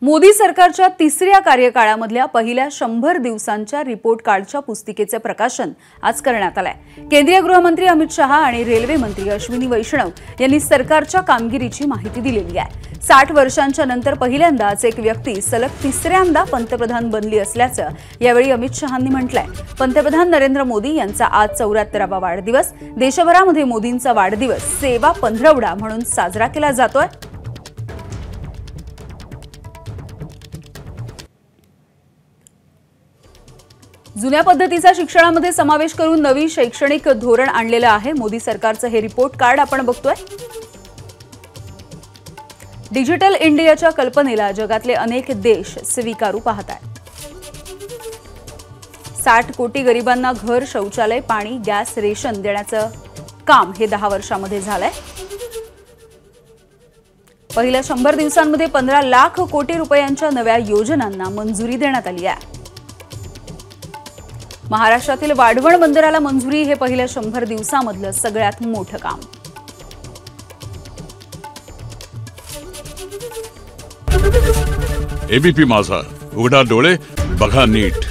मोदी सरकारच्या तिसऱ्या कार्यकाळामधल्या पहिल्या 100 दिवसांच्या रिपोर्ट कार्डच्या पुस्तिकेचे प्रकाशन आज करण्यात आलंय। केंद्रीय गृहमंत्री अमित शहा आणि रेल्वे मंत्री अश्विनी वैष्णव यांनी सरकारच्या कामगिरीची माहिती दिलेली आहे। 60 वर्षांच्या नंतर पहिल्यांदाच एक व्यक्ती सलग तिसऱ्यांदा पंतप्रधान बनली असल्याचं यावेळी अमित शहांनी म्हटलंय। पंतप्रधान नरेंद्र मोदी यांचा आज 74वा वाढदिवस देशभरामध्ये मोदींचा वाढदिवस सेवा पंधरवडा म्हणून साजरा केला जातोय। जुन्या पद्धतीचा शिक्षणामध्ये समावेश करून नवी शैक्षणिक धोरण आणलेलं आहे। मोदी सरकारचं हे रिपोर्ट कार्ड आपण बघतोय। डिजिटल इंडियाच्या कल्पनेला जगातले अनेक देश स्वीकारू पाहतात। 60 कोटी गरिबांना घर, शौचालय, पाणी, गॅस, रेशन देण्याचं काम हे 10 वर्षांमध्ये झालंय। पहिल्या 100 दिवसांमध्ये 15 लाख कोटी रुपयांच्या नव्या योजनांना मंजुरी देण्यात आली आहे। महाराष्ट्रातील वाढवण बंदराला मंजुरी हे पहिल्या 100 दिवसांमधलं सगळ्यात मोठं काम। एबीपी माझा, उघडा डोळे बघा नीट।